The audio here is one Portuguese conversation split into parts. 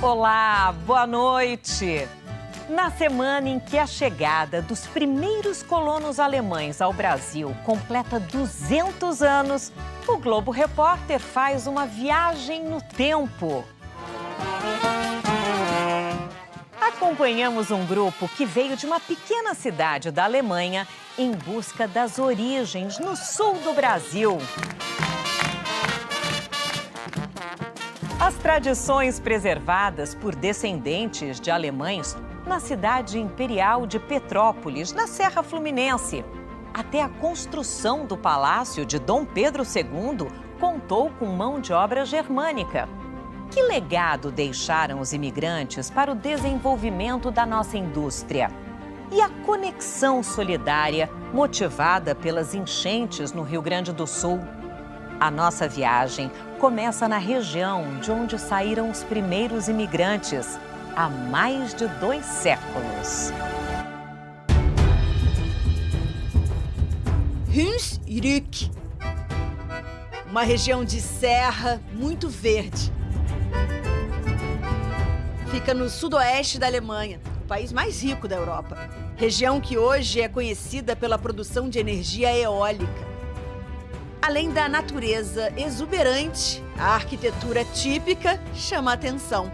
Olá, boa noite! Na semana em que a chegada dos primeiros colonos alemães ao Brasil completa 200 anos, o Globo Repórter faz uma viagem no tempo. Acompanhamos um grupo que veio de uma pequena cidade da Alemanha em busca das origens no sul do Brasil. As tradições preservadas por descendentes de alemães na cidade imperial de Petrópolis, na Serra Fluminense. Até a construção do palácio de Dom Pedro II contou com mão de obra germânica. Que legado deixaram os imigrantes para o desenvolvimento da nossa indústria? E a conexão solidária motivada pelas enchentes no Rio Grande do Sul? A nossa viagem começa na região de onde saíram os primeiros imigrantes, há mais de 2 séculos. Hunsrück, uma região de serra muito verde. Fica no sudoeste da Alemanha, o país mais rico da Europa. Região que hoje é conhecida pela produção de energia eólica. Além da natureza exuberante, a arquitetura típica chama a atenção,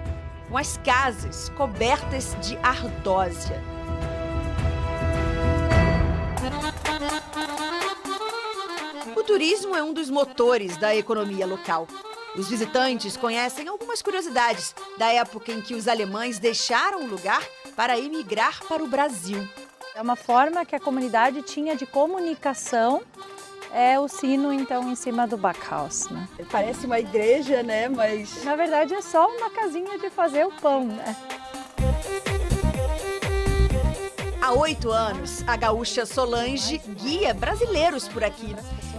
com as casas cobertas de ardósia. O turismo é um dos motores da economia local. Os visitantes conhecem algumas curiosidades da época em que os alemães deixaram o lugar para emigrar para o Brasil. É uma forma que a comunidade tinha de comunicação. É o sino, então, em cima do Backhaus, né? Parece uma igreja, né? Mas na verdade é só uma casinha de fazer o pão, né? Há 8 anos, a gaúcha Solange guia brasileiros por aqui.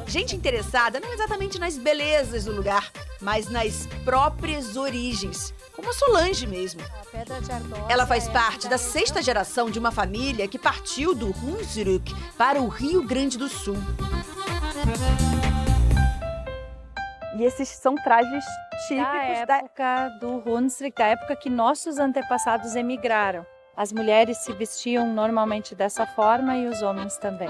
Gente interessada não exatamente nas belezas do lugar, mas nas próprias origens, como a Solange mesmo. Ela faz parte da 6ª geração de uma família que partiu do Hunsrück para o Rio Grande do Sul. E esses são trajes típicos da época do Hunsrück, da época que nossos antepassados emigraram. As mulheres se vestiam normalmente dessa forma e os homens também.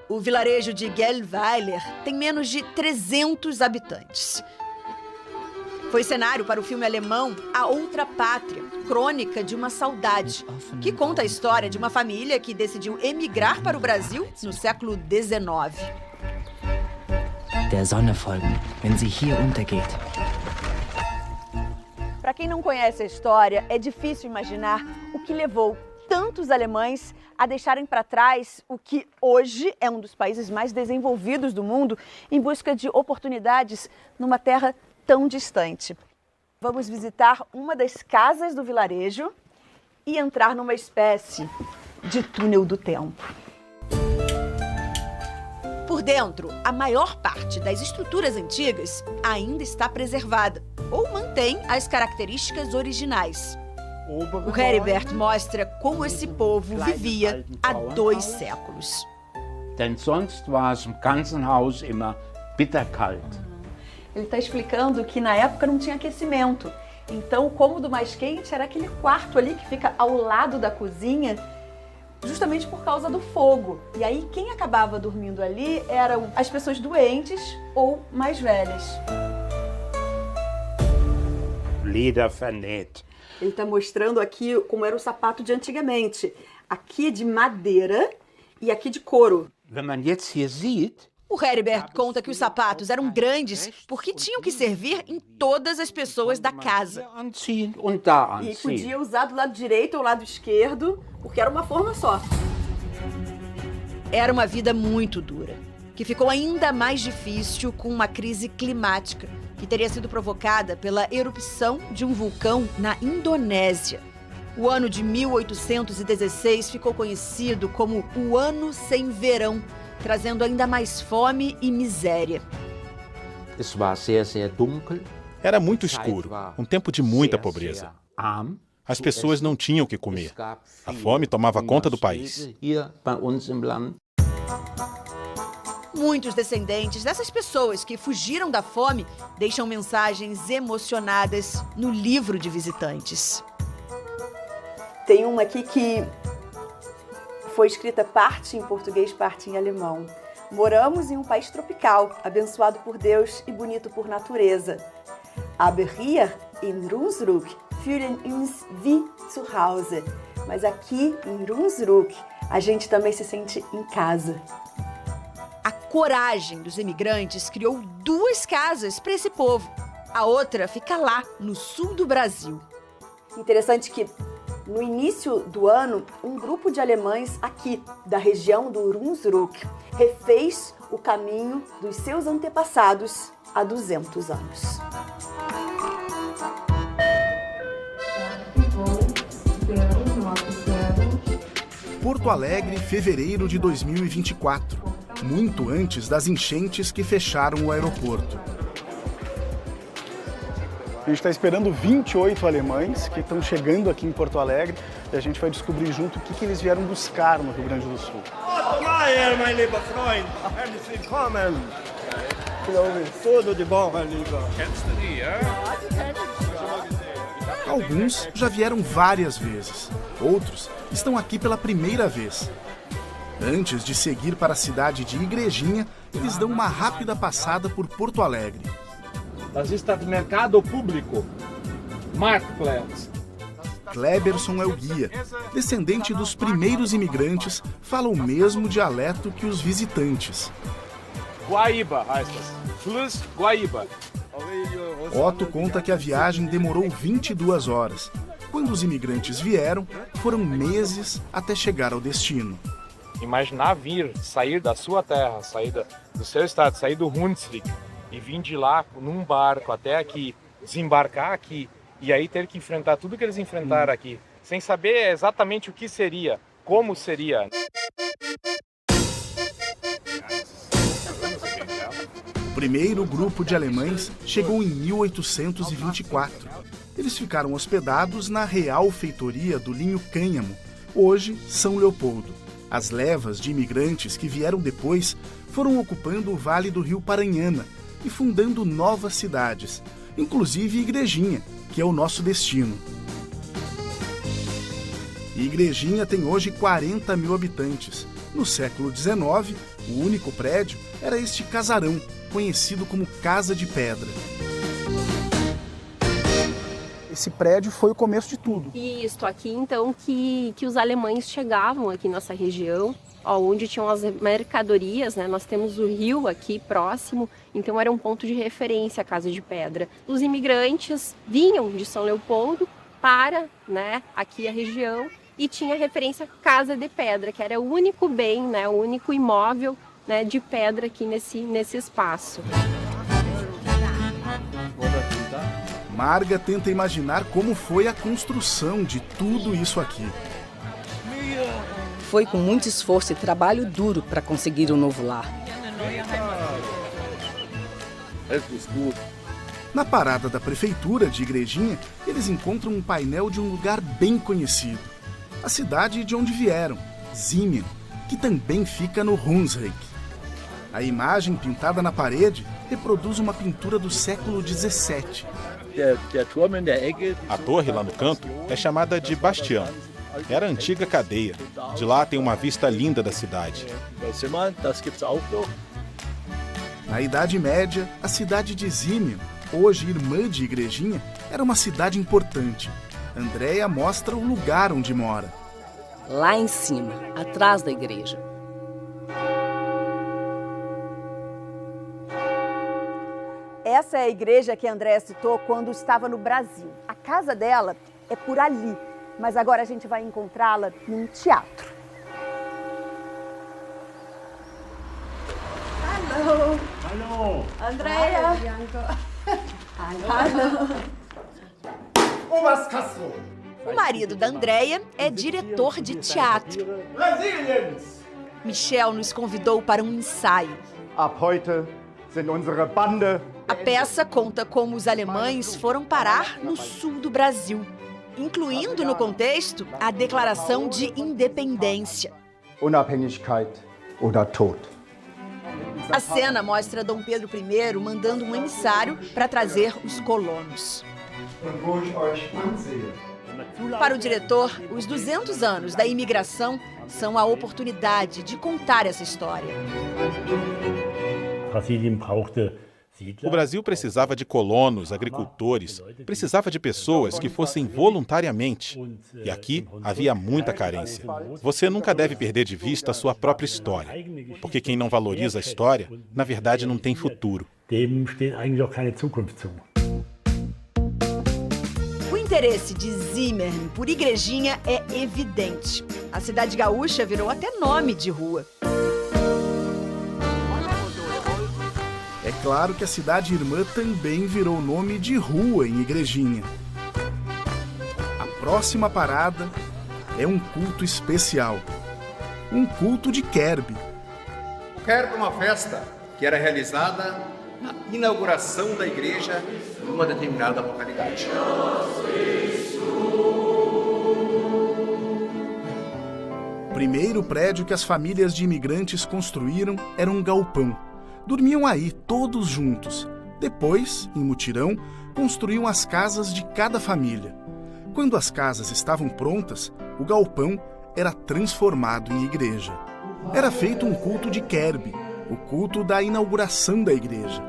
O vilarejo de Gellweiler tem menos de 300 habitantes. Foi cenário para o filme alemão A Outra Pátria, Crônica de uma Saudade, que conta a história de uma família que decidiu emigrar para o Brasil no século XIX. Der Sonne folgen, wenn sie hier untergeht. Para quem não conhece a história, é difícil imaginar o que levou tantos alemães a deixarem para trás o que hoje é um dos países mais desenvolvidos do mundo em busca de oportunidades numa terra tão distante. Vamos visitar uma das casas do vilarejo e entrar numa espécie de túnel do tempo. Por dentro, a maior parte das estruturas antigas ainda está preservada ou mantém as características originais. O Heribert mostra como esse povo vivia há 2 séculos. Denn sonst war es im ganzen Haus immer bitterkalt. Ele está explicando que na época não tinha aquecimento. Então o cômodo mais quente era aquele quarto ali que fica ao lado da cozinha, justamente por causa do fogo. E aí quem acabava dormindo ali eram as pessoas doentes ou mais velhas. Leder vernäht. Ele está mostrando aqui como era o sapato de antigamente. Aqui de madeira e aqui de couro. Wenn man jetzt hier sieht, o Heribert conta que os sapatos eram grandes porque tinham que servir em todas as pessoas da casa. E podia usar do lado direito ou lado esquerdo, porque era uma forma só. Era uma vida muito dura, que ficou ainda mais difícil com uma crise climática, que teria sido provocada pela erupção de um vulcão na Indonésia. O ano de 1816 ficou conhecido como o Ano Sem Verão, trazendo ainda mais fome e miséria. Era muito escuro, um tempo de muita pobreza. As pessoas não tinham o que comer. A fome tomava conta do país. Muitos descendentes dessas pessoas que fugiram da fome deixam mensagens emocionadas no livro de visitantes. Tem uma aqui que foi escrita parte em português, parte em alemão. Moramos em um país tropical, abençoado por Deus e bonito por natureza. Aber hier in Runsrück fühlen uns wie zu Hause. Mas aqui em Runsrück, a gente também se sente em casa. A coragem dos imigrantes criou 2 casas para esse povo. A outra fica lá, no sul do Brasil. Interessante que, no início do ano, um grupo de alemães aqui, da região do Runsrück, refez o caminho dos seus antepassados há 200 anos. Porto Alegre, fevereiro de 2024, muito antes das enchentes que fecharam o aeroporto. A gente está esperando 28 alemães que estão chegando aqui em Porto Alegre e a gente vai descobrir junto o que eles vieram buscar no Rio Grande do Sul. Mein lieber Freund, herzlich willkommen. Tudo de bom, mein lieber. Alguns já vieram várias vezes, outros estão aqui pela primeira vez. Antes de seguir para a cidade de Igrejinha, eles dão uma rápida passada por Porto Alegre. Das ist das Mercado Público, Marktplatz. Kleberson é o guia. Descendente dos primeiros imigrantes, fala o mesmo dialeto que os visitantes. Guaíba, heißt das. Fluss Guaíba. Otto conta que a viagem demorou 22 horas. Quando os imigrantes vieram, foram meses até chegar ao destino. Imaginar sair da sua terra, sair do seu estado, sair do Hunsrück e vir de lá num barco até aqui, desembarcar aqui e aí ter que enfrentar tudo que eles enfrentaram aqui, sem saber exatamente o que seria, como seria. O primeiro grupo de alemães chegou em 1824. Eles ficaram hospedados na Real Feitoria do Linho Cânhamo, hoje São Leopoldo. As levas de imigrantes que vieram depois foram ocupando o Vale do Rio Paranhana e fundando novas cidades, inclusive Igrejinha, que é o nosso destino. Igrejinha tem hoje 40 mil habitantes. No século XIX, o único prédio era este casarão, conhecido como Casa de Pedra. Esse prédio foi o começo de tudo. Isso, aqui então que os alemães chegavam aqui nessa região, onde tinham as mercadorias, né? Nós temos o rio aqui próximo, então era um ponto de referência a Casa de Pedra. Os imigrantes vinham de São Leopoldo para, né, aqui a região e tinha referência Casa de Pedra, que era o único bem, né, o único imóvel, né, de pedra aqui nesse espaço. Marga tenta imaginar como foi a construção de tudo isso aqui. Foi com muito esforço e trabalho duro para conseguir um novo lar. Na parada da prefeitura de Igrejinha, eles encontram um painel de um lugar bem conhecido. A cidade de onde vieram, Zimien, que também fica no Hunsrück. A imagem pintada na parede reproduz uma pintura do século XVII. A torre lá no canto é chamada de Bastião. Era a antiga cadeia. De lá tem uma vista linda da cidade. Na Idade Média, a cidade de Zimien, hoje irmã de Igrejinha, era uma cidade importante. Andréia mostra o lugar onde mora. Lá em cima, atrás da igreja. Essa é a igreja que a Andréia citou quando estava no Brasil. A casa dela é por ali, mas agora a gente vai encontrá-la num teatro. Alô! Alô! Andréia! Alô! O marido da Andréia é diretor de teatro. Michel nos convidou para um ensaio. Ab heute sind unsere Bande. A peça conta como os alemães foram parar no sul do Brasil, incluindo no contexto a Declaração de Independência. Unabhängigkeit oder Tod. A cena mostra Dom Pedro I mandando um emissário para trazer os colonos. Para o diretor, os 200 anos da imigração são a oportunidade de contar essa história. O Brasil precisava de colonos, agricultores, precisava de pessoas que fossem voluntariamente. E aqui havia muita carência. Você nunca deve perder de vista a sua própria história, porque quem não valoriza a história, na verdade, não tem futuro. O interesse de Zimmern por Igrejinha é evidente. A cidade gaúcha virou até nome de rua. É claro que a cidade irmã também virou nome de rua em Igrejinha. A próxima parada é um culto especial. Um culto de Kerb. O Kerb é uma festa que era realizada na inauguração da igreja em uma determinada localidade. O primeiro prédio que as famílias de imigrantes construíram era um galpão. Dormiam aí, todos juntos. Depois, em mutirão, construíam as casas de cada família. Quando as casas estavam prontas, o galpão era transformado em igreja. Era feito um culto de Kerb, o culto da inauguração da igreja.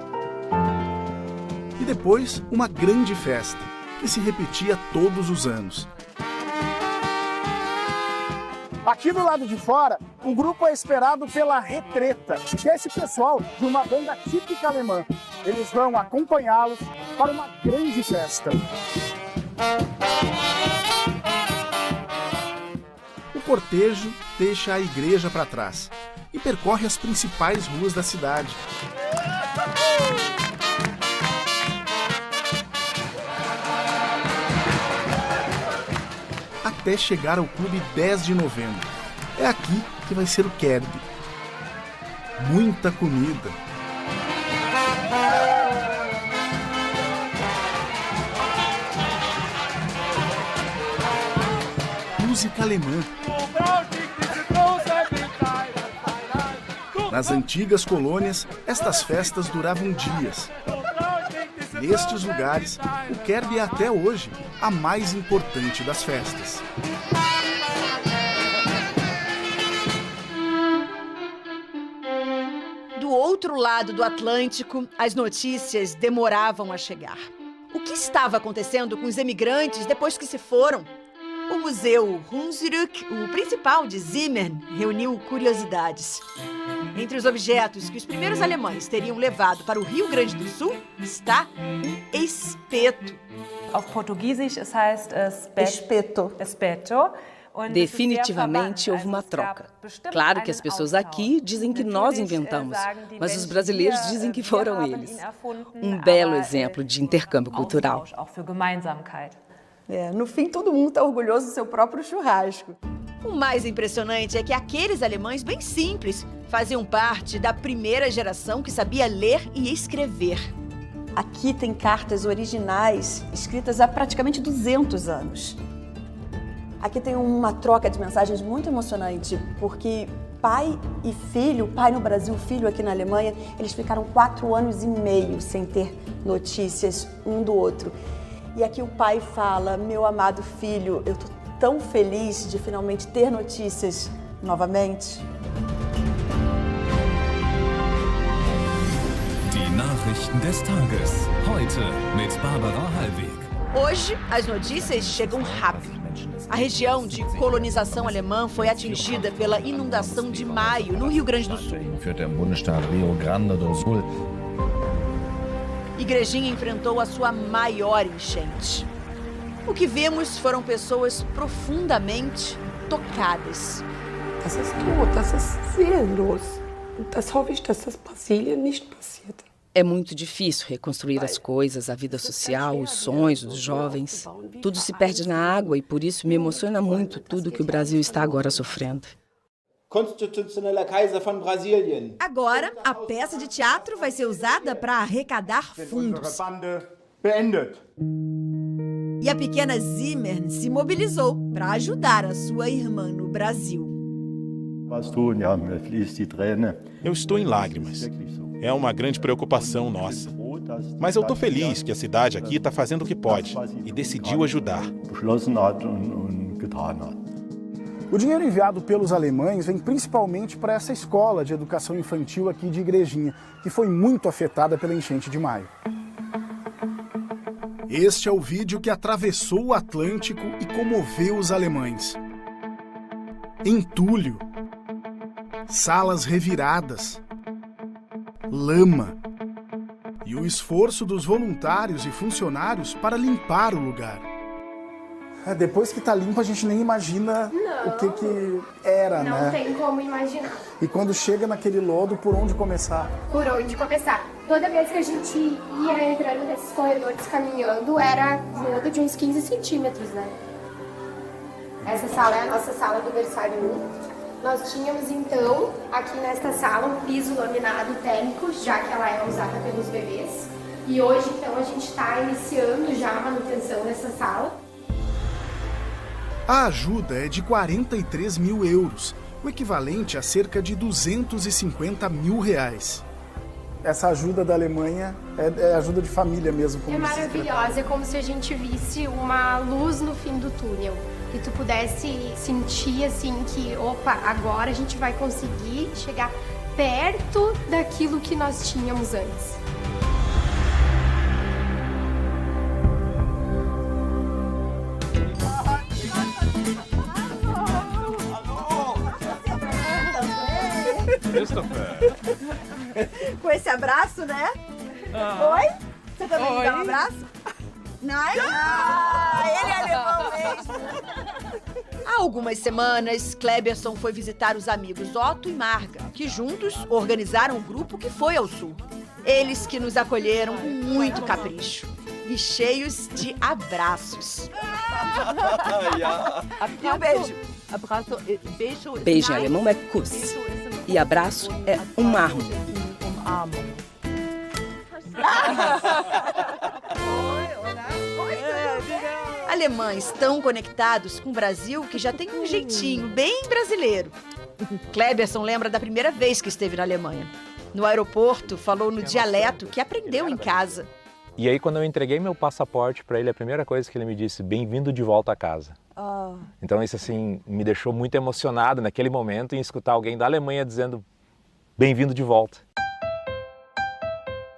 E depois, uma grande festa, que se repetia todos os anos. Aqui do lado de fora, o grupo é esperado pela Retreta, que é esse pessoal de uma banda típica alemã. Eles vão acompanhá-los para uma grande festa. O cortejo deixa a igreja para trás e percorre as principais ruas da cidade. Até chegar ao Clube 10 de Novembro. É aqui que vai ser o Kerb. Muita comida. Música alemã. Nas antigas colônias, estas festas duravam dias. Nestes lugares, o Kerb é até hoje a mais importante das festas. Do outro lado do Atlântico, as notícias demoravam a chegar. O que estava acontecendo com os emigrantes depois que se foram? O Museu Hunsrück, o principal de Zimmern, reuniu curiosidades. Entre os objetos que os primeiros alemães teriam levado para o Rio Grande do Sul está um espeto. Auf Portugiesisch es heißt espeto. Definitivamente houve uma troca. Claro que as pessoas aqui dizem que nós inventamos, mas os brasileiros dizem que foram eles. Um belo exemplo de intercâmbio cultural. No fim, todo mundo está orgulhoso do seu próprio churrasco. O mais impressionante é que aqueles alemães bem simples faziam parte da primeira geração que sabia ler e escrever. Aqui tem cartas originais escritas há praticamente 200 anos. Aqui tem uma troca de mensagens muito emocionante, porque pai e filho, pai no Brasil, filho aqui na Alemanha, eles ficaram 4 anos e meio sem ter notícias um do outro. E aqui o pai fala: meu amado filho, eu tô tão feliz de finalmente ter notícias novamente. Die Nachrichten des Tages. Heute mit Barbara Hallweg. Hoje, as notícias chegam rápido. A região de colonização alemã foi atingida pela inundação de maio no Rio Grande do Sul. Igrejinha enfrentou a sua maior enchente. O que vimos foram pessoas profundamente tocadas. Das ist tot, das ist seelenlos. Das hoffe ich, dass das Brasilien nicht passiert. É muito difícil reconstruir as coisas, a vida social, os sonhos dos jovens. Tudo se perde na água e por isso me emociona muito tudo que o Brasil está agora sofrendo. Constitutioneller Kaiser von Brasilien. Agora, a peça de teatro vai ser usada para arrecadar fundos. E a pequena Zimmern se mobilizou para ajudar a sua irmã no Brasil. Eu estou em lágrimas. É uma grande preocupação nossa. Mas eu estou feliz que a cidade aqui está fazendo o que pode e decidiu ajudar. O dinheiro enviado pelos alemães vem principalmente para essa escola de educação infantil aqui de Igrejinha, que foi muito afetada pela enchente de maio. Este é o vídeo que atravessou o Atlântico e comoveu os alemães. Entulho, salas reviradas, lama e o esforço dos voluntários e funcionários para limpar o lugar. Depois que está limpo, a gente nem imagina o que era, né? Não tem como imaginar. E quando chega naquele lodo, por onde começar? Por onde começar? Toda vez que a gente ia entrando nesses corredores caminhando, era lodo de uns 15 centímetros, né? Essa sala é a nossa sala do berçário 1. Nós tínhamos, então, aqui nesta sala, um piso laminado térmico, já que ela é usada pelos bebês. E hoje, então, a gente está iniciando já a manutenção dessa sala. A ajuda é de 43 mil euros, o equivalente a cerca de 250 mil reais. Essa ajuda da Alemanha é ajuda de família mesmo. Como é maravilhosa, é como se a gente visse uma luz no fim do túnel. E tu pudesse sentir assim que, opa, agora a gente vai conseguir chegar perto daquilo que nós tínhamos antes. Com esse abraço, né? Oi? Você também me dá um abraço? Não? Ele é alemão mesmo. Há algumas semanas, Kleberson foi visitar os amigos Otto e Marga, que juntos organizaram um grupo que foi ao sul. Eles que nos acolheram com muito capricho e cheios de abraços. E um beijo. Beijo em alemão é Kuss. E abraço é Umarmung. Alemães tão conectados com o Brasil que já tem um jeitinho bem brasileiro. Kleberson lembra da primeira vez que esteve na Alemanha. No aeroporto, falou no dialeto que aprendeu em casa. E aí, quando eu entreguei meu passaporte para ele, a primeira coisa que ele me disse, bem-vindo de volta a casa. Então isso assim me deixou muito emocionado naquele momento em escutar alguém da Alemanha dizendo bem-vindo de volta.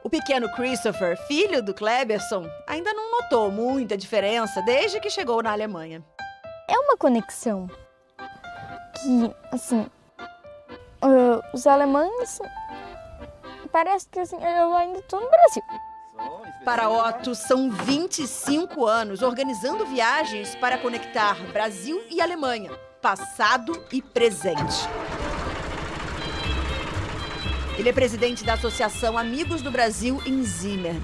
O pequeno Christopher, filho do Kleberson, ainda não notou muita diferença desde que chegou na Alemanha. É uma conexão que, assim, os alemães, parece que assim, eu ainda estou no Brasil. Para Otto, são 25 anos organizando viagens para conectar Brasil e Alemanha, passado e presente. Ele é presidente da Associação Amigos do Brasil em Zimmern.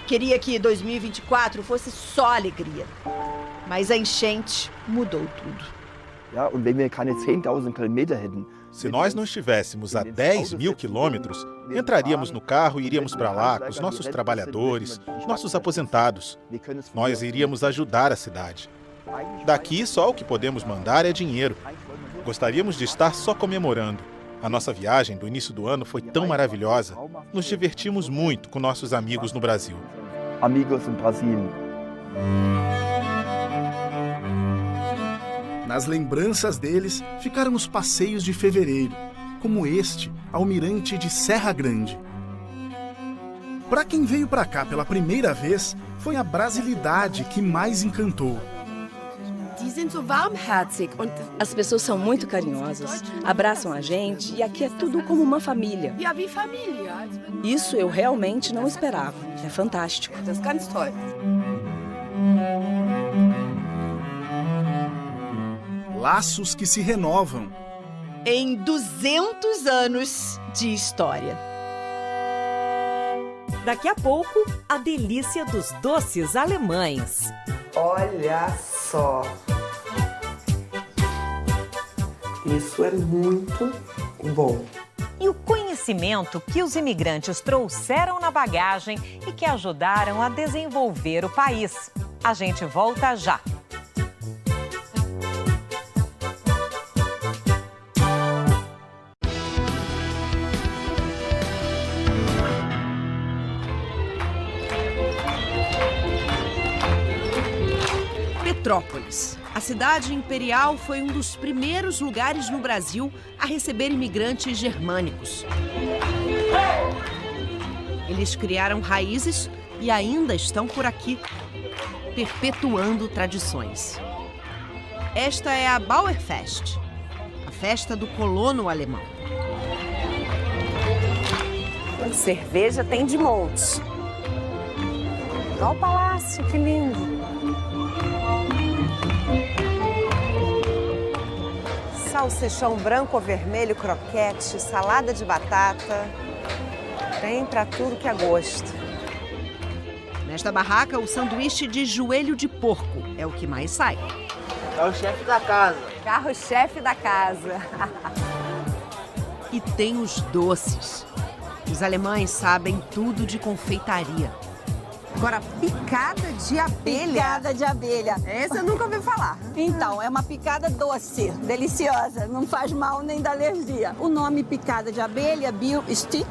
Queria que 2024 fosse só alegria, mas a enchente mudou tudo. Se nós não estivéssemos a 10 mil quilômetros, entraríamos no carro e iríamos para lá com os nossos trabalhadores, nossos aposentados. Nós iríamos ajudar a cidade. Daqui, só o que podemos mandar é dinheiro. Gostaríamos de estar só comemorando. A nossa viagem do início do ano foi tão maravilhosa. Nos divertimos muito com nossos amigos no Brasil. Amigos no Brasil. Nas lembranças deles ficaram os passeios de fevereiro, como este, Almirante de Serra Grande. Para quem veio para cá pela primeira vez, foi a brasilidade que mais encantou. As pessoas são muito carinhosas, abraçam a gente e aqui é tudo como uma família. Isso eu realmente não esperava. É fantástico. Laços que se renovam. Em 200 anos de história. Daqui a pouco, a delícia dos doces alemães. Olha só. Isso é muito bom. E o conhecimento que os imigrantes trouxeram na bagagem e que ajudaram a desenvolver o país. A gente volta já. Petrópolis. A cidade imperial foi um dos primeiros lugares no Brasil a receber imigrantes germânicos. Eles criaram raízes e ainda estão por aqui, perpetuando tradições. Esta é a Bauerfest, a festa do colono alemão. Cerveja tem de monte. Olha o palácio, que lindo. Salsichão branco ou vermelho, croquete, salada de batata. Tem pra tudo que é gosto. Nesta barraca, o sanduíche de joelho de porco é o que mais sai. Carro-chefe da casa. Carro-chefe da casa. E tem os doces. Os alemães sabem tudo de confeitaria. Agora, picada de abelha. Picada de abelha. Essa eu nunca ouvi falar. Então, é uma picada doce, deliciosa, não faz mal nem dá alergia. O nome picada de abelha, Biostik,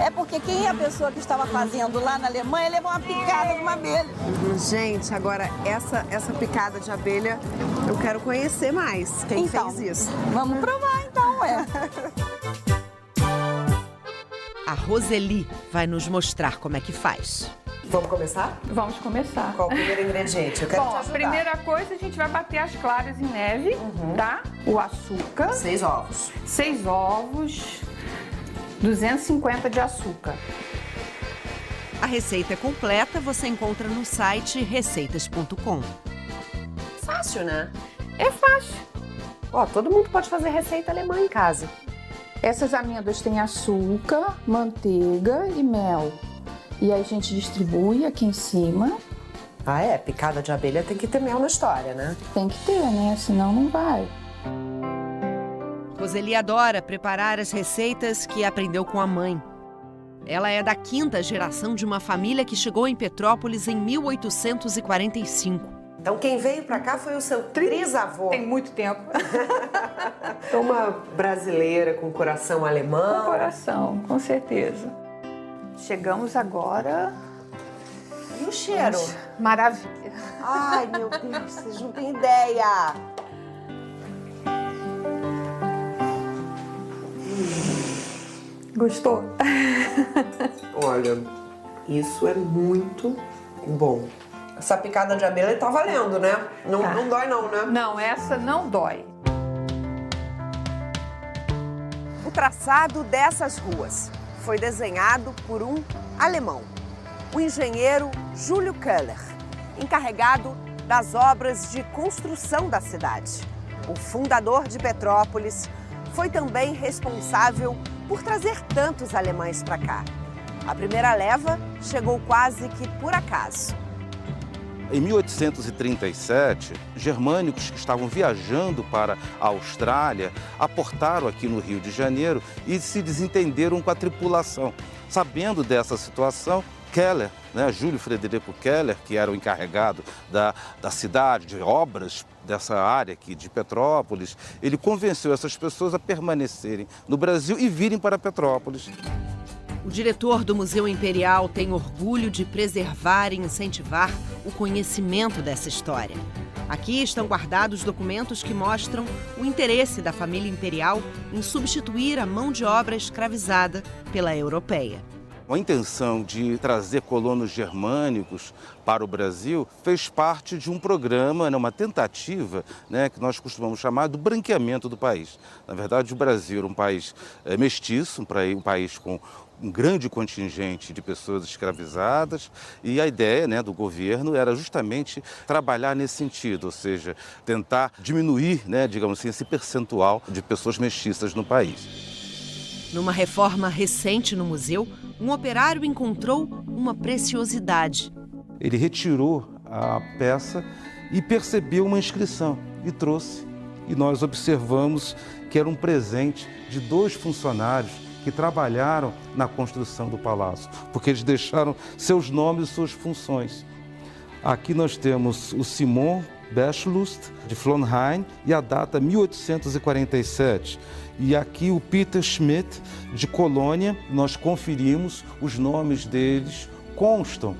é porque quem é a pessoa que estava fazendo lá na Alemanha levou uma picada de uma abelha. Gente, agora essa picada de abelha, eu quero conhecer mais quem fez isso. Vamos provar então, ué. A Roseli vai nos mostrar como é que faz. Vamos começar? Vamos começar. Qual o primeiro ingrediente? Eu quero te Bom, ajudar. A primeira coisa, a gente vai bater as claras em neve, tá? O açúcar. 6 ovos. 6 ovos, 250 de açúcar. A receita é completa, você encontra no site receitas.com. Fácil, né? É fácil. Ó, todo mundo pode fazer receita alemã em casa. Essas amêndoas têm açúcar, manteiga e mel. E aí a gente distribui aqui em cima. Ah, é? Picada de abelha tem que ter mel na história, né? Tem que ter, né? Senão não vai. Roseli adora preparar as receitas que aprendeu com a mãe. Ela é da 5ª geração de uma família que chegou em Petrópolis em 1845. Então quem veio pra cá foi o seu trisavô. Tem muito tempo. Uma brasileira com coração alemão. Com coração, com certeza. Chegamos agora. E o cheiro? Maravilha. Ai, meu Deus, vocês não têm ideia. Gostou? Olha, isso é muito bom. Essa picada de abelha tá valendo, né? Não, Tá. não dói não, né? Não, essa não dói. O traçado dessas ruas foi desenhado por um alemão, o engenheiro Júlio Keller, encarregado das obras de construção da cidade. O fundador de Petrópolis foi também responsável por trazer tantos alemães para cá. A primeira leva chegou quase que por acaso. Em 1837, germânicos que estavam viajando para a Austrália aportaram aqui no Rio de Janeiro e se desentenderam com a tripulação. Sabendo dessa situação, Keller, Júlio Frederico Keller, que era o encarregado da cidade, de obras dessa área aqui de Petrópolis, ele convenceu essas pessoas a permanecerem no Brasil e virem para Petrópolis. O diretor do Museu Imperial tem orgulho de preservar e incentivar o conhecimento dessa história. Aqui estão guardados documentos que mostram o interesse da família imperial em substituir a mão de obra escravizada pela europeia. A intenção de trazer colonos germânicos para o Brasil fez parte de um programa, uma tentativa, que nós costumamos chamar do branqueamento do país. Na verdade, o Brasil era um país mestiço, um país com um grande contingente de pessoas escravizadas, e a ideia do governo era justamente trabalhar nesse sentido, ou seja, tentar diminuir, digamos assim, esse percentual de pessoas mestiças no país. Numa reforma recente no museu, um operário encontrou uma preciosidade. Ele retirou a peça e percebeu uma inscrição e trouxe. E nós observamos que era um presente de 2 funcionários que trabalharam na construção do palácio, porque eles deixaram seus nomes e suas funções. Aqui nós temos o Simon Beschlust, de Flonheim, e a data 1847. E aqui o Peter Schmidt, de Colônia, nós conferimos, os nomes deles constam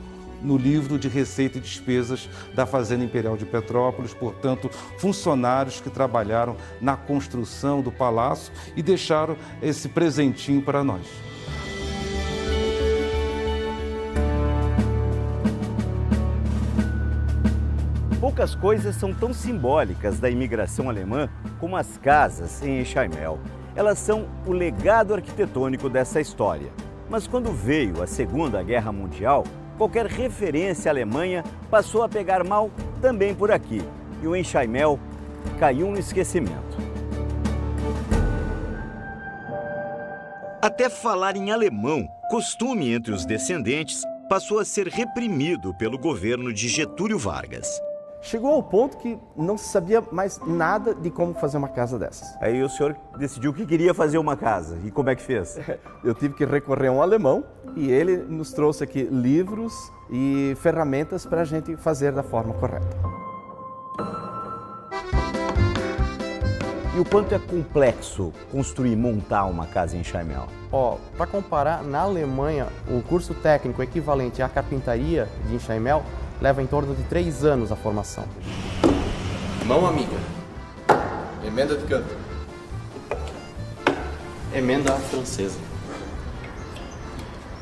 no livro de receita e despesas da Fazenda Imperial de Petrópolis, portanto, funcionários que trabalharam na construção do palácio e deixaram esse presentinho para nós. Poucas coisas são tão simbólicas da imigração alemã como as casas em Enxaimel. Elas são o legado arquitetônico dessa história. Mas quando veio a Segunda Guerra Mundial, qualquer referência à Alemanha passou a pegar mal também por aqui. E o Enxaimel caiu no esquecimento. Até falar em alemão, costume entre os descendentes, passou a ser reprimido pelo governo de Getúlio Vargas. Chegou ao ponto que não se sabia mais nada de como fazer uma casa dessas. Aí o senhor decidiu que queria fazer uma casa. E como é que fez? Eu tive que recorrer a um alemão e ele nos trouxe aqui livros e ferramentas para a gente fazer da forma correta. E o quanto é complexo construir e montar uma casa em Enxaimel? Para comparar, na Alemanha, o curso técnico equivalente à carpintaria de Enxaimel leva em torno de 3 anos a formação. Mão amiga. Emenda de canto. Emenda francesa.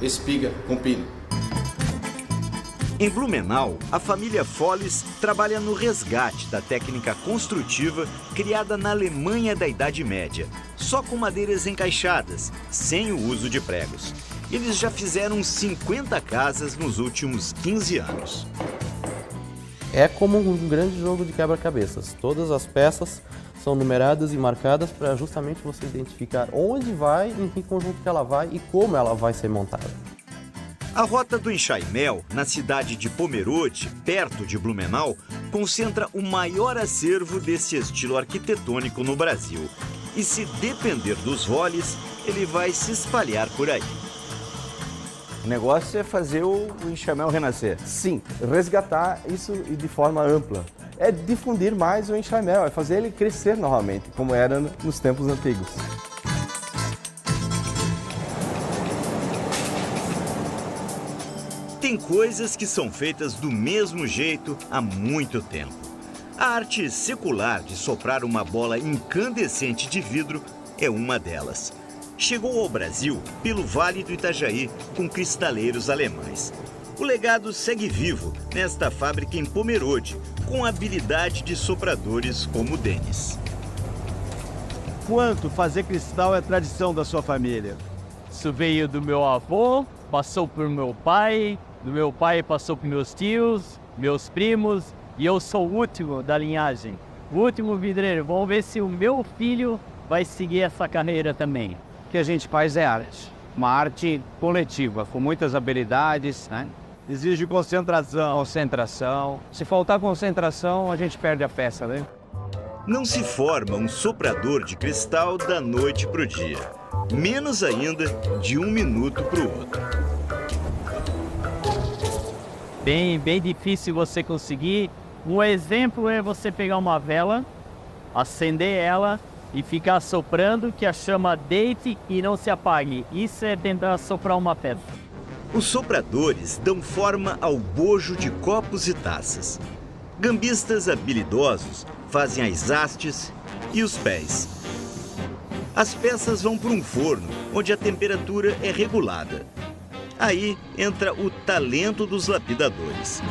Espiga com pino. Em Blumenau, a família Folles trabalha no resgate da técnica construtiva criada na Alemanha da Idade Média, só com madeiras encaixadas, sem o uso de pregos. Eles já fizeram 50 casas nos últimos 15 anos. É como um grande jogo de quebra-cabeças. Todas as peças são numeradas e marcadas para justamente você identificar onde vai, em que conjunto que ela vai e como ela vai ser montada. A Rota do Enxaimel, na cidade de Pomerode, perto de Blumenau, concentra o maior acervo desse estilo arquitetônico no Brasil. E se depender dos Folles, ele vai se espalhar por aí. O negócio é fazer o Enxaimel renascer. Sim, resgatar isso de forma ampla. É difundir mais o Enxaimel, é fazer ele crescer novamente, como era nos tempos antigos. Tem coisas que são feitas do mesmo jeito há muito tempo. A arte secular de soprar uma bola incandescente de vidro é uma delas. Chegou ao Brasil pelo Vale do Itajaí com cristaleiros alemães. O legado segue vivo nesta fábrica em Pomerode, com a habilidade de sopradores como o Denis. Quanto fazer cristal é tradição da sua família? Isso veio do meu avô, passou por meu pai, do meu pai passou por meus tios, meus primos, e eu sou o último da linhagem. O último vidreiro. Vamos ver se o meu filho vai seguir essa carreira também. O que a gente faz é arte. Uma arte coletiva, com muitas habilidades, né? Exige concentração. Concentração. Se faltar concentração, a gente perde a peça, né? Não se forma um soprador de cristal da noite para o dia. Menos ainda de um minuto para o outro. Bem difícil você conseguir. Um exemplo é você pegar uma vela, acender ela e ficar soprando, que a chama deite e não se apague. Isso é tentar soprar uma pedra. Os sopradores dão forma ao bojo de copos e taças. Gambistas habilidosos fazem as hastes e os pés. As peças vão para um forno, onde a temperatura é regulada. Aí entra o talento dos lapidadores.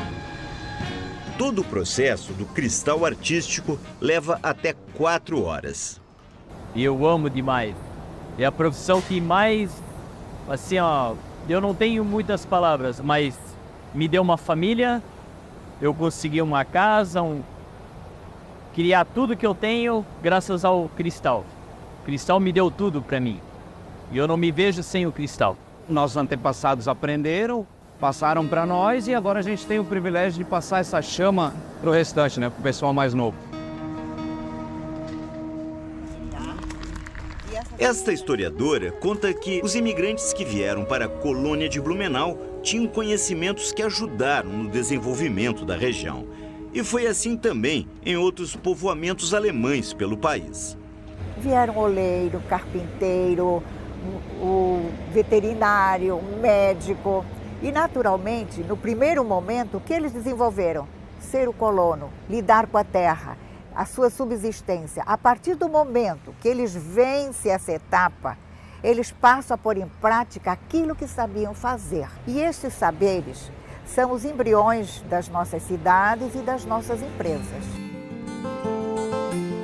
Todo o processo do cristal artístico leva até 4 horas. E eu amo demais. É a profissão que mais, assim, ó, eu não tenho muitas palavras, mas me deu uma família, eu consegui uma casa, criar tudo que eu tenho graças ao cristal. O cristal me deu tudo para mim. E eu não me vejo sem o cristal. Nossos antepassados aprenderam, passaram para nós e agora a gente tem o privilégio de passar essa chama para o restante, né, para o pessoal mais novo. Esta historiadora conta que os imigrantes que vieram para a colônia de Blumenau tinham conhecimentos que ajudaram no desenvolvimento da região. E foi assim também em outros povoamentos alemães pelo país. Vieram oleiro, carpinteiro, o veterinário, o médico. E, naturalmente, no primeiro momento, o que eles desenvolveram? Ser o colono, lidar com a terra, a sua subsistência. A partir do momento que eles vencem essa etapa, eles passam a pôr em prática aquilo que sabiam fazer. E esses saberes são os embriões das nossas cidades e das nossas empresas.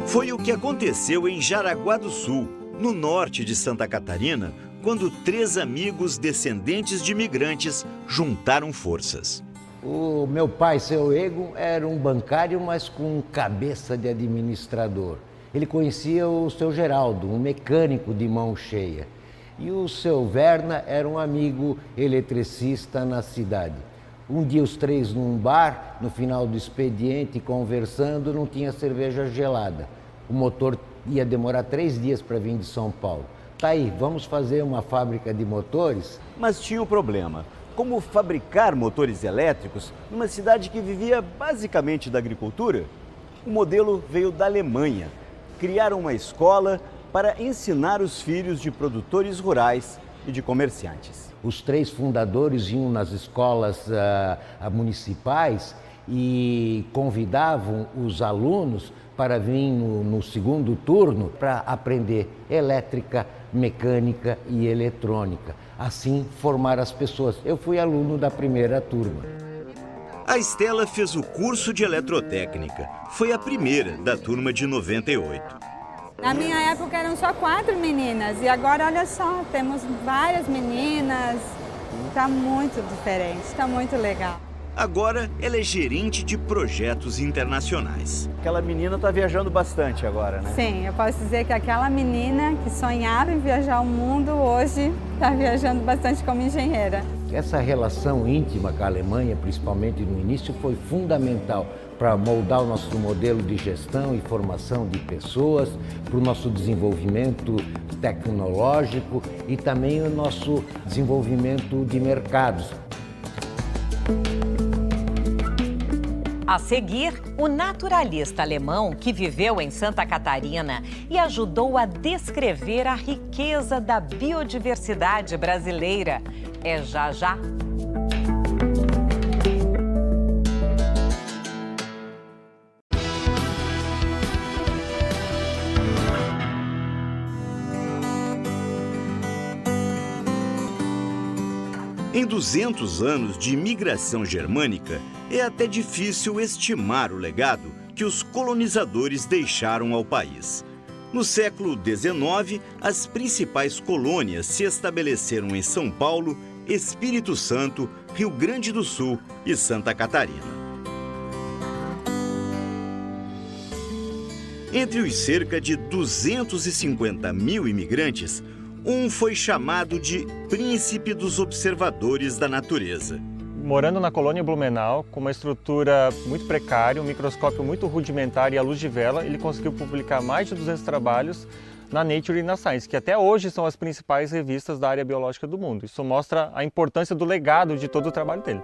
Foi o que aconteceu em Jaraguá do Sul, no norte de Santa Catarina, quando 3 amigos descendentes de imigrantes juntaram forças. O meu pai, seu Ego, era um bancário, mas com cabeça de administrador. Ele conhecia o seu Geraldo, um mecânico de mão cheia. E o seu Verna era um amigo eletricista na cidade. Um dia os 3 num bar, no final do expediente, conversando, não tinha cerveja gelada. O motor ia demorar 3 dias para vir de São Paulo. Tá aí, vamos fazer uma fábrica de motores? Mas tinha um problema. Como fabricar motores elétricos numa cidade que vivia basicamente da agricultura? O modelo veio da Alemanha. Criaram uma escola para ensinar os filhos de produtores rurais e de comerciantes. Os 3 fundadores iam nas escolas municipais e convidavam os alunos para vir no segundo turno para aprender elétrica, mecânica e eletrônica. Assim, formar as pessoas. Eu fui aluno da primeira turma. A Estela fez o curso de eletrotécnica. Foi a primeira da turma de 98. Na minha época eram só 4 meninas e agora, olha só, temos várias meninas. Está muito diferente, está muito legal. Agora ela é gerente de projetos internacionais. Aquela menina está viajando bastante agora, né? Sim, eu posso dizer que aquela menina que sonhava em viajar o mundo, hoje está viajando bastante como engenheira. Essa relação íntima com a Alemanha, principalmente no início, foi fundamental para moldar o nosso modelo de gestão e formação de pessoas, para o nosso desenvolvimento tecnológico e também o nosso desenvolvimento de mercados. A seguir, o naturalista alemão que viveu em Santa Catarina e ajudou a descrever a riqueza da biodiversidade brasileira. É já já. Em 200 anos de imigração germânica, é até difícil estimar o legado que os colonizadores deixaram ao país. No século XIX, as principais colônias se estabeleceram em São Paulo, Espírito Santo, Rio Grande do Sul e Santa Catarina. Entre os cerca de 250 mil imigrantes, um foi chamado de Príncipe dos Observadores da Natureza. Morando na colônia Blumenau, com uma estrutura muito precária, um microscópio muito rudimentar e a luz de vela, ele conseguiu publicar mais de 200 trabalhos na Nature e na Science, que até hoje são as principais revistas da área biológica do mundo. Isso mostra a importância do legado de todo o trabalho dele.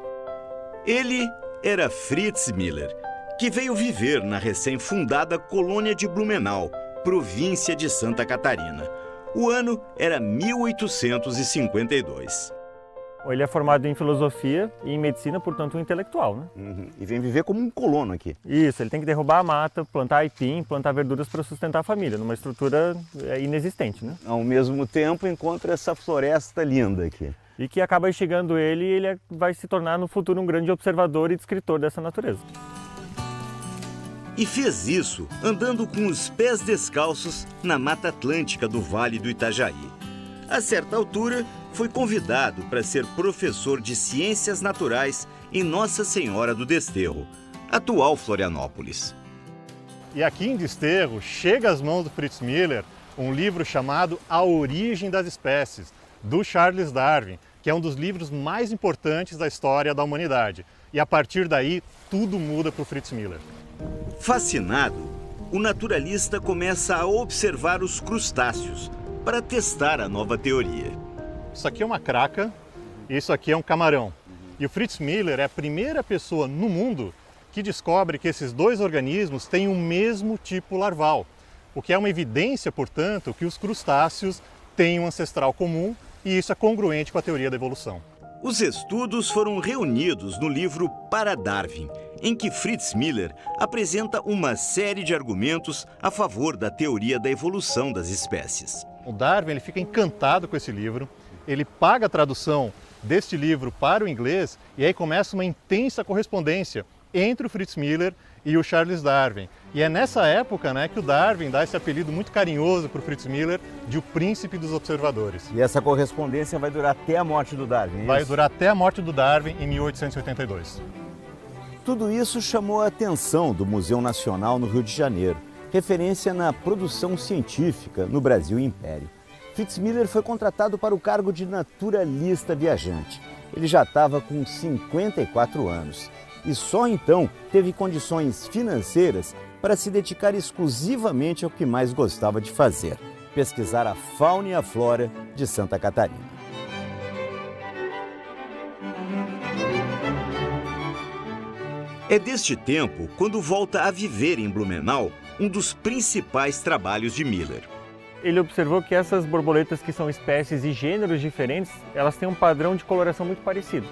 Ele era Fritz Miller, que veio viver na recém-fundada colônia de Blumenau, província de Santa Catarina. O ano era 1852. Ele é formado em filosofia e em medicina, portanto um intelectual, né? E vem viver como um colono aqui. Isso, ele tem que derrubar a mata, plantar aipim, plantar verduras para sustentar a família, numa estrutura inexistente, né? Ao mesmo tempo encontra essa floresta linda aqui. E que acaba instigando ele e ele vai se tornar no futuro um grande observador e descritor dessa natureza. E fez isso andando com os pés descalços na Mata Atlântica do Vale do Itajaí. A certa altura, foi convidado para ser professor de Ciências Naturais em Nossa Senhora do Desterro, atual Florianópolis. E aqui em Desterro chega às mãos do Fritz Miller um livro chamado A Origem das Espécies, do Charles Darwin, que é um dos livros mais importantes da história da humanidade. E a partir daí, tudo muda para o Fritz Miller. Fascinado, o naturalista começa a observar os crustáceos para testar a nova teoria. Isso aqui é uma craca e isso aqui é um camarão. E o Fritz Miller é a primeira pessoa no mundo que descobre que esses dois organismos têm o mesmo tipo larval, o que é uma evidência, portanto, que os crustáceos têm um ancestral comum e isso é congruente com a teoria da evolução. Os estudos foram reunidos no livro Para Darwin, em que Fritz Miller apresenta uma série de argumentos a favor da teoria da evolução das espécies. O Darwin ele fica encantado com esse livro, ele paga a tradução deste livro para o inglês e aí começa uma intensa correspondência entre o Fritz Miller e o Charles Darwin. E é nessa época, né, que o Darwin dá esse apelido muito carinhoso para o Fritz Miller de o príncipe dos observadores. E essa correspondência vai durar até a morte do Darwin, é Vai isso? durar até a morte do Darwin em 1882. Tudo isso chamou a atenção do Museu Nacional no Rio de Janeiro, referência na produção científica no Brasil Império. Fritz Miller foi contratado para o cargo de naturalista viajante. Ele já estava com 54 anos e só então teve condições financeiras para se dedicar exclusivamente ao que mais gostava de fazer: pesquisar a fauna e a flora de Santa Catarina. É deste tempo quando volta a viver em Blumenau um dos principais trabalhos de Miller. Ele observou que essas borboletas, que são espécies e gêneros diferentes, elas têm um padrão de coloração muito parecido.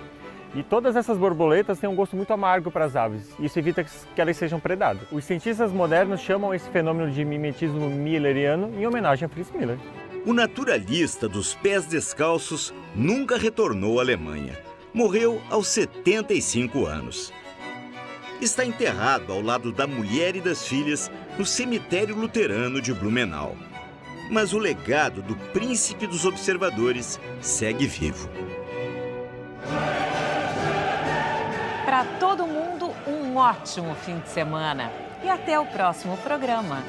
E todas essas borboletas têm um gosto muito amargo para as aves. Isso evita que elas sejam predadas. Os cientistas modernos chamam esse fenômeno de mimetismo milleriano em homenagem a Fritz Miller. O naturalista dos pés descalços nunca retornou à Alemanha. Morreu aos 75 anos. Está enterrado ao lado da mulher e das filhas no cemitério luterano de Blumenau. Mas o legado do príncipe dos observadores segue vivo. Para todo mundo, um ótimo fim de semana. E até o próximo programa.